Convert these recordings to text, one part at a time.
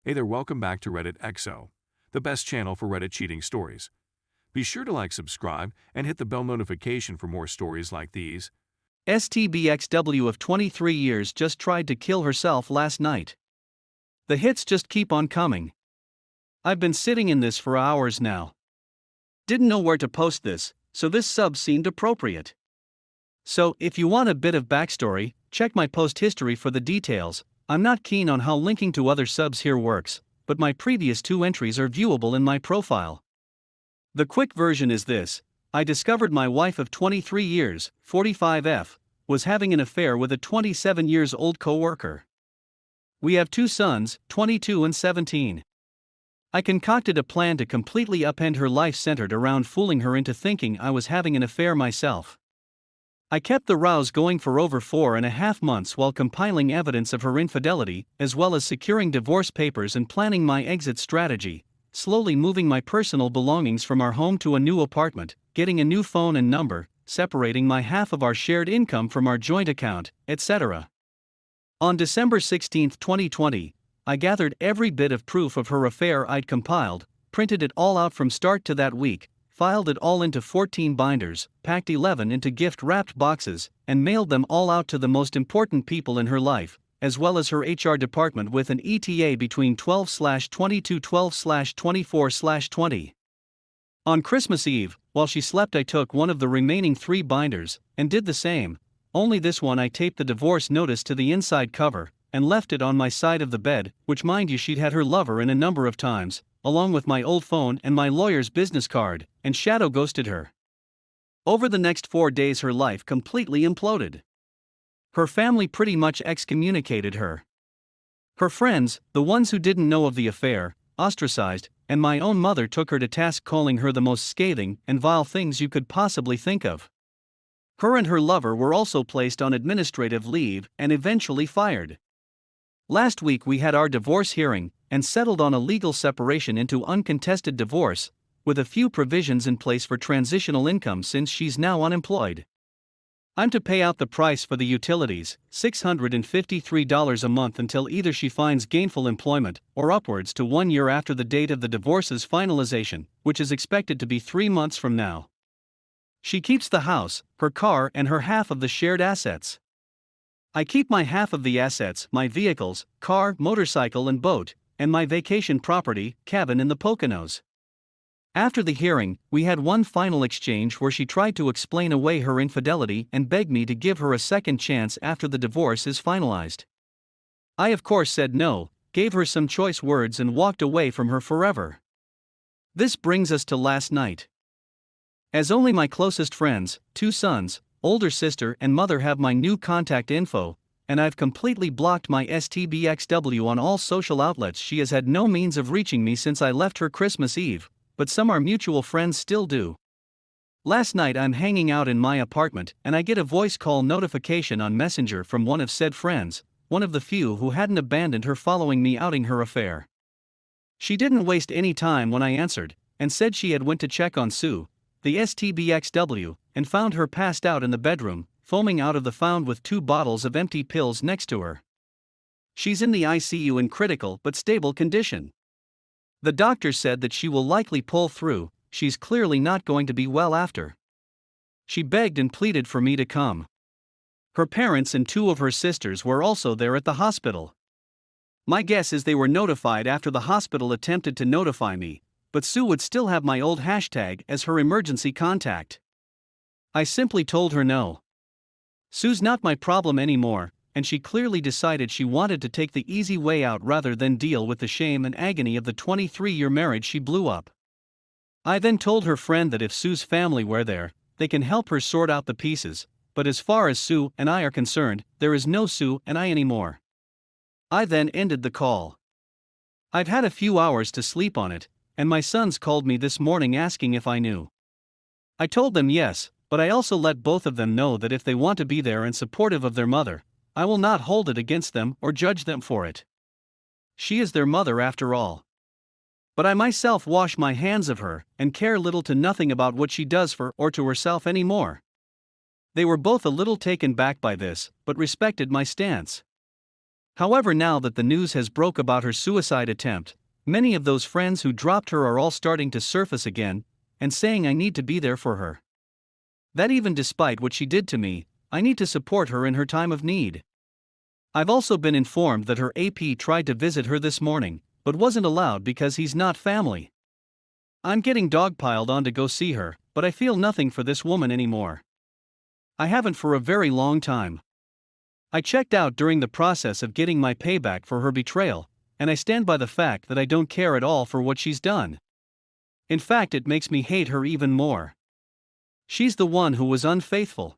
Hey there, welcome back to Reddit XO, the best channel for Reddit cheating stories. Be sure to like, subscribe, and hit the bell notification for more stories like these. STBXW of 23 years just tried to kill herself last night. The hits just keep on coming. I've been sitting in this for hours now. Didn't know where to post this, so this sub seemed appropriate. So, if you want a bit of backstory, check my post history for the details. I'm not keen on how linking to other subs here works, but my previous two entries are viewable in my profile. The quick version is this: I discovered my wife of 23 years, 45F, was having an affair with a 27 years old co-worker. We have two sons, 22 and 17. I concocted a plan to completely upend her life centered around fooling her into thinking I was having an affair myself. I kept the rows going for over 4.5 months while compiling evidence of her infidelity, as well as securing divorce papers and planning my exit strategy, slowly moving my personal belongings from our home to a new apartment, getting a new phone and number, separating my half of our shared income from our joint account, etc. On December 16, 2020, I gathered every bit of proof of her affair I'd compiled, printed it all out from start to that week, filed it all into 14 binders, packed 11 into gift-wrapped boxes, and mailed them all out to the most important people in her life, as well as her HR department with an ETA between 12/22 12/24/20. On Christmas Eve, while she slept, I took one of the remaining 3 binders, and did the same, only this one I taped the divorce notice to the inside cover, and left it on my side of the bed, which mind you she'd had her lover in a number of times, along with my old phone and my lawyer's business card, and shadow ghosted her. Over the next 4 days her life completely imploded. Her family pretty much excommunicated her. Her friends, the ones who didn't know of the affair, ostracized, and my own mother took her to task, calling her the most scathing and vile things you could possibly think of. Her and her lover were also placed on administrative leave and eventually fired. Last week we had our divorce hearing, and settled on a legal separation into uncontested divorce, with a few provisions in place for transitional income since she's now unemployed. I'm to pay out the price for the utilities, $653 a month, until either she finds gainful employment, or upwards to 1 year after the date of the divorce's finalization, which is expected to be 3 months from now. She keeps the house, her car, and her half of the shared assets. I keep my half of the assets, my vehicles, car, motorcycle and boat, and my vacation property, cabin in the Poconos. After the hearing, we had one final exchange where she tried to explain away her infidelity and begged me to give her a second chance after the divorce is finalized. I of course said no, gave her some choice words and walked away from her forever. This brings us to last night. As only my closest friends, 2 sons, older sister and mother have my new contact info, and I've completely blocked my STBXW on all social outlets. She has had no means of reaching me since I left her Christmas Eve, but some our mutual friends still do. Last night I'm hanging out in my apartment and I get a voice call notification on Messenger from one of said friends, one of the few who hadn't abandoned her following me outing her affair. She didn't waste any time when I answered, and said she had went to check on Sue, the STBXW, and found her passed out in the bedroom, foaming out of the found with 2 bottles of empty pills next to her. She's in the ICU in critical but stable condition. The doctor said that she will likely pull through, she's clearly not going to be well after. She begged and pleaded for me to come. Her parents and 2 of her sisters were also there at the hospital. My guess is they were notified after the hospital attempted to notify me, but Sue would still have my old hashtag as her emergency contact. I simply told her no. Sue's not my problem anymore, and she clearly decided she wanted to take the easy way out rather than deal with the shame and agony of the 23-year marriage she blew up. I then told her friend that if Sue's family were there, they can help her sort out the pieces, but as far as Sue and I are concerned, there is no Sue and I anymore. I then ended the call. I've had a few hours to sleep on it, and my sons called me this morning asking if I knew. I told them yes, but I also let both of them know that if they want to be there and supportive of their mother, I will not hold it against them or judge them for it. She is their mother after all. But I myself wash my hands of her and care little to nothing about what she does for or to herself anymore. They were both a little taken back by this, but respected my stance. However, now that the news has broke about her suicide attempt, many of those friends who dropped her are all starting to surface again, and saying I need to be there for her. That even despite what she did to me, I need to support her in her time of need. I've also been informed that her AP tried to visit her this morning, but wasn't allowed because he's not family. I'm getting dogpiled on to go see her, but I feel nothing for this woman anymore. I haven't for a very long time. I checked out during the process of getting my payback for her betrayal, and I stand by the fact that I don't care at all for what she's done. In fact, it makes me hate her even more. She's the one who was unfaithful.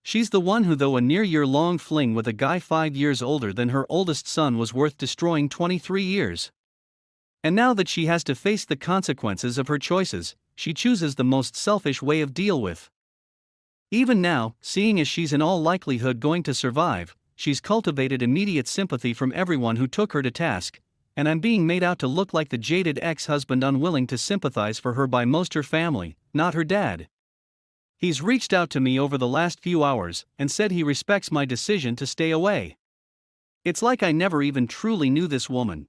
She's the one who, though a near-year-long fling with a guy 5 years older than her oldest son, was worth destroying 23 years. And now that she has to face the consequences of her choices, she chooses the most selfish way of deal with. Even now, seeing as she's in all likelihood going to survive, she's cultivated immediate sympathy from everyone who took her to task, and I'm being made out to look like the jaded ex-husband unwilling to sympathize for her by most her family, not her dad. He's reached out to me over the last few hours and said he respects my decision to stay away. It's like I never even truly knew this woman.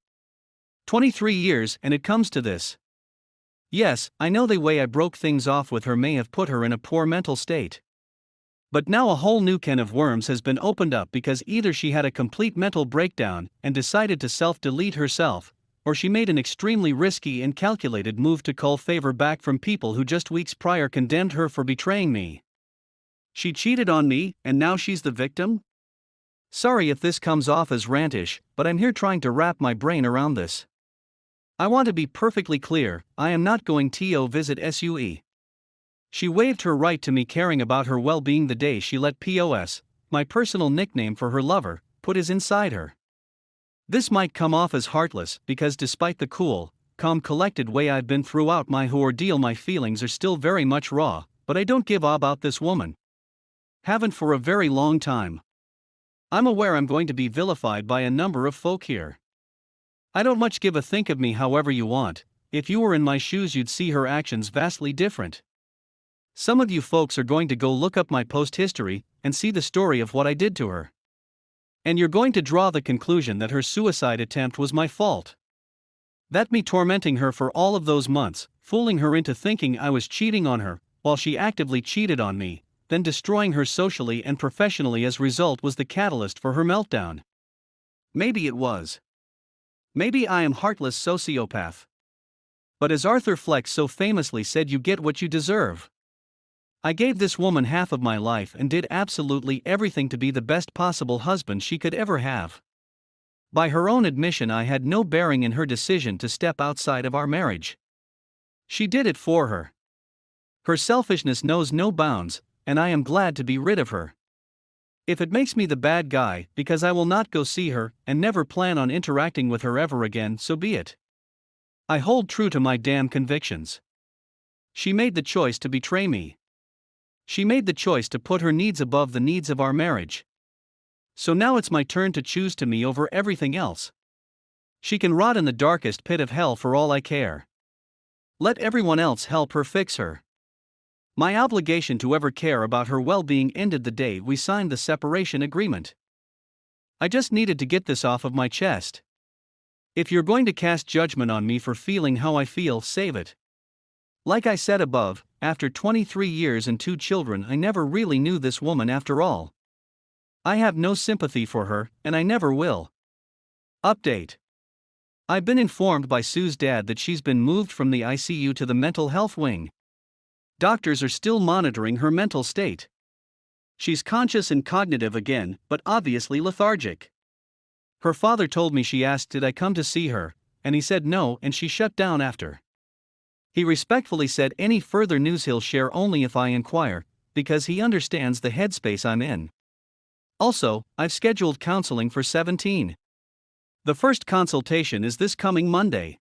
23 years and it comes to this. Yes, I know the way I broke things off with her may have put her in a poor mental state. But now a whole new can of worms has been opened up because either she had a complete mental breakdown and decided to self-delete herself, or she made an extremely risky and calculated move to cull favor back from people who just weeks prior condemned her for betraying me. She cheated on me, and now she's the victim? Sorry if this comes off as rantish, but I'm here trying to wrap my brain around this. I want to be perfectly clear, I am not going to visit SUE. She waived her right to me caring about her well-being the day she let POS, my personal nickname for her lover, put his inside her. This might come off as heartless because despite the cool, calm, collected way I've been throughout my ordeal, my feelings are still very much raw, but I don't give a about this woman. Haven't for a very long time. I'm aware I'm going to be vilified by a number of folk here. I don't much give a think of me however you want. If you were in my shoes you'd see her actions vastly different. Some of you folks are going to go look up my post history and see the story of what I did to her. And you're going to draw the conclusion that her suicide attempt was my fault. That me tormenting her for all of those months, fooling her into thinking I was cheating on her, while she actively cheated on me, then destroying her socially and professionally as a result was the catalyst for her meltdown. Maybe it was. Maybe I am heartless sociopath. But as Arthur Fleck so famously said, you get what you deserve. I gave this woman half of my life and did absolutely everything to be the best possible husband she could ever have. By her own admission, I had no bearing in her decision to step outside of our marriage. She did it for her. Her selfishness knows no bounds, and I am glad to be rid of her. If it makes me the bad guy because I will not go see her and never plan on interacting with her ever again, so be it. I hold true to my damn convictions. She made the choice to betray me. She made the choice to put her needs above the needs of our marriage. So now it's my turn to choose to me over everything else. She can rot in the darkest pit of hell for all I care. Let everyone else help her fix her. My obligation to ever care about her well-being ended the day we signed the separation agreement. I just needed to get this off of my chest. If you're going to cast judgment on me for feeling how I feel, save it. Like I said above, after 23 years and 2 children, I never really knew this woman after all. I have no sympathy for her, and I never will. Update. I've been informed by Sue's dad that she's been moved from the ICU to the mental health wing. Doctors are still monitoring her mental state. She's conscious and cognitive again, but obviously lethargic. Her father told me she asked did I come to see her, and he said no, and she shut down after. He respectfully said any further news he'll share only if I inquire, because he understands the headspace I'm in. Also, I've scheduled counseling for 17. The first consultation is this coming Monday.